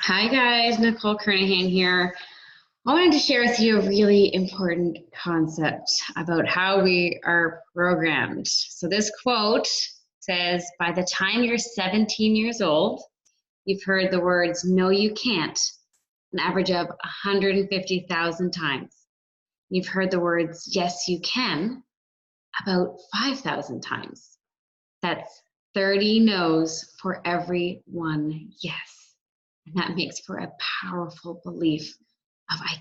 Hi guys, Nicole Kernahan here. I wanted to share with you a really important concept about how we are programmed. So this quote says, by the time you're 17 years old, you've heard the words, no you can't, an average of 150,000 times. You've heard the words, yes you can, about 5,000 times. That's 30 no's for every one yes. And that makes for a powerful belief of I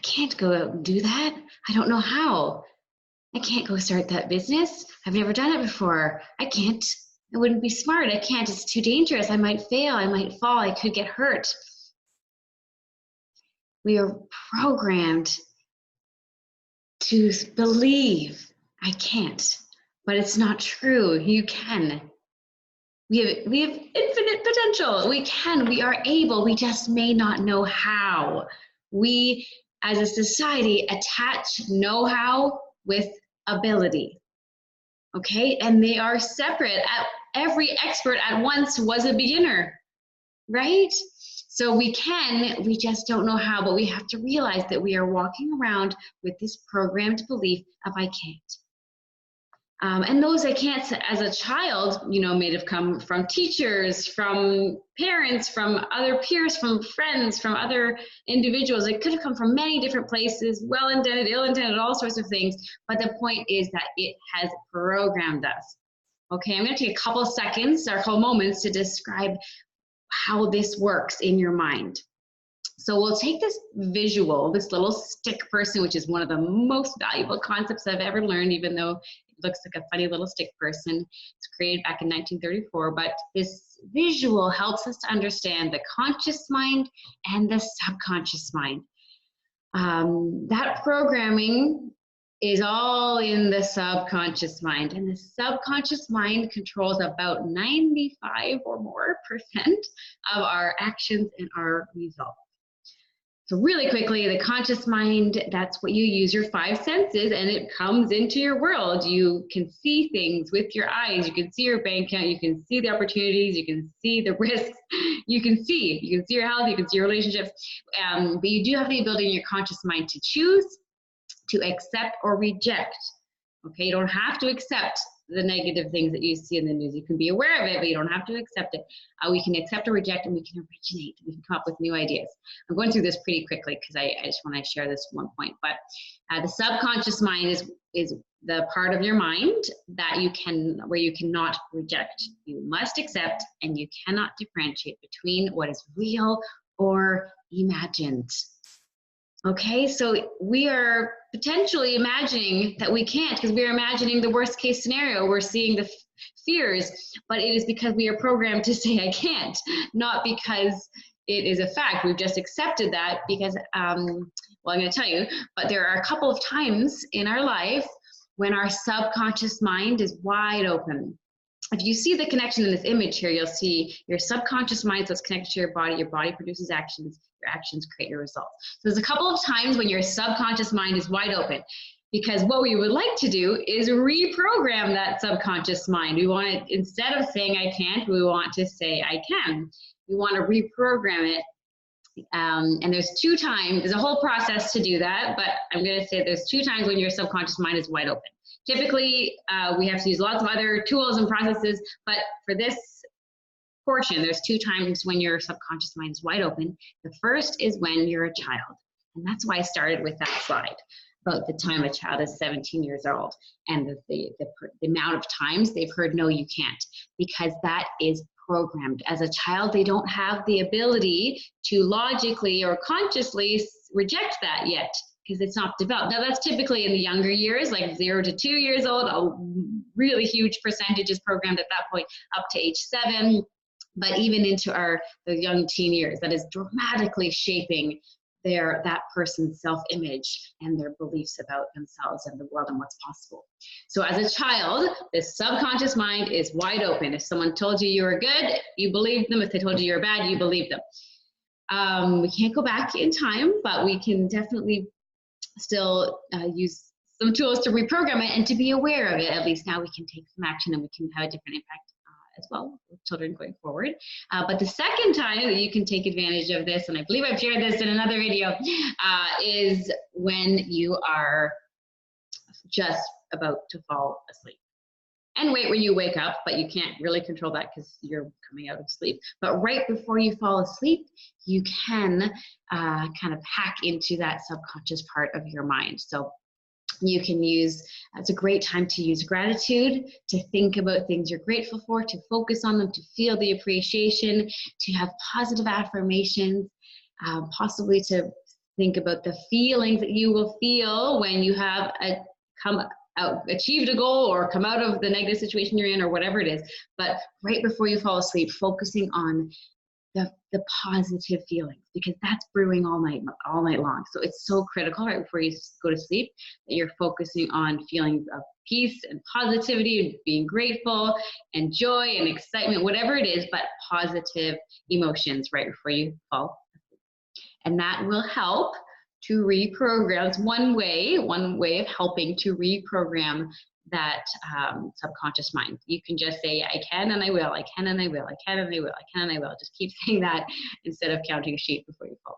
can't go out and do that. I don't know how. I can't go start that business. I've never done it before. I can't. It wouldn't be smart. I can't. It's too dangerous. I might fail. I might fall. I could get hurt. We are programmed to believe I can't, but it's not true. You can. We have infinite potential. We are able, we just may not know how. We, as a society, attach know-how with ability, okay? And they are separate. Every expert at once was a beginner, right? So we just don't know how, but we have to realize that we are walking around with this programmed belief of I can't. And those I can't, as a child, may have come from teachers, from parents, from other peers, from friends, from other individuals. It could have come from many different places, well-intended, ill-intended, all sorts of things. But the point is that it has programmed us. Okay, I'm going to take a couple of seconds or a couple moments to describe how this works in your mind. So we'll take this visual, this little stick person, which is one of the most valuable concepts I've ever learned, even though it looks like a funny little stick person. It's created back in 1934, but this visual helps us to understand the conscious mind and the subconscious mind. That programming is all in the subconscious mind, and the subconscious mind controls about 95 or more % of our actions and our results. So really quickly, the conscious mind, that's what you use your 5 senses, and it comes into your world. You can see things with your eyes. You can see your bank account. You can see the opportunities. You can see the risks. You can see your health. You can see your relationships. But you do have the ability in your conscious mind to choose, to accept or reject. Okay, you don't have to accept the negative things that you see in the news. You can be aware of it, but you don't have to accept it. We can accept or reject, and we can originate. We can come up with new ideas. I'm going through this pretty quickly because I just want to share this one point. But the subconscious mind is the part of your mind that where you cannot reject. You must accept, and you cannot differentiate between what is real or imagined. Okay, so we are potentially imagining that we can't because we are imagining the worst case scenario. We're seeing the fears, but it is because we are programmed to say I can't, not because it is a fact. We've just accepted that because, well, I'm going to tell you, but there are a couple of times in our life when our subconscious mind is wide open. If you see the connection in this image here, you'll see your subconscious mind, so it's connected to your body produces actions, your actions create your results. So there's a couple of times when your subconscious mind is wide open, because what we would like to do is reprogram that subconscious mind. We want to, instead of saying I can't, we want to say I can. We want to reprogram it. And there's 2 times, there's a whole process to do that, but I'm going to say there's 2 times when your subconscious mind is wide open. Typically, we have to use lots of other tools and processes, but for this portion, there's 2 times when your subconscious mind is wide open. The first is when you're a child, and that's why I started with that slide about the time a child is 17 years old and the amount of times they've heard no, you can't, because that is programmed. As a child, they don't have the ability to logically or consciously reject that yet, because it's not developed. Now that's typically in the younger years, like 0 to 2 years old. A really huge percentage is programmed at that point, up to age 7. But even into the young teen years, that is dramatically shaping that person's self-image and their beliefs about themselves and the world and what's possible. So as a child, this subconscious mind is wide open. If someone told you were good, you believed them. If they told you you're bad, you believed them. We can't go back in time, but we can definitely still use some tools to reprogram it and to be aware of it. At least now we can take some action and we can have a different impact as well with children going forward. But the second time that you can take advantage of this, and I believe I've shared this in another video, is when you are just about to fall asleep. And wait when you wake up, but you can't really control that because you're coming out of sleep. But right before you fall asleep, you can kind of hack into that subconscious part of your mind. So you can use, it's a great time to use gratitude, to think about things you're grateful for, to focus on them, to feel the appreciation, to have positive affirmations, possibly to think about the feelings that you will feel when you have achieved a goal or come out of the negative situation you're in or whatever it is. But right before you fall asleep, focusing on the positive feelings, because that's brewing all night long. So it's so critical right before you go to sleep that you're focusing on feelings of peace and positivity and being grateful and joy and excitement, whatever it is, but positive emotions right before you fall asleep. And that will help to reprogram. It's one way of helping to reprogram that subconscious mind. You can just say, I can and I will, I can and I will, I can and I will, I can and I will. Just keep saying that instead of counting sheep before you fall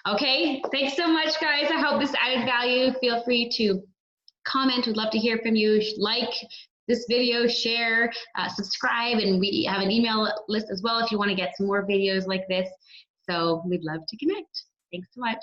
asleep. Okay, thanks so much, guys. I hope this added value. Feel free to comment. We'd love to hear from you. Like this video, share, subscribe, and we have an email list as well if you want to get some more videos like this. So we'd love to connect. Thanks so much.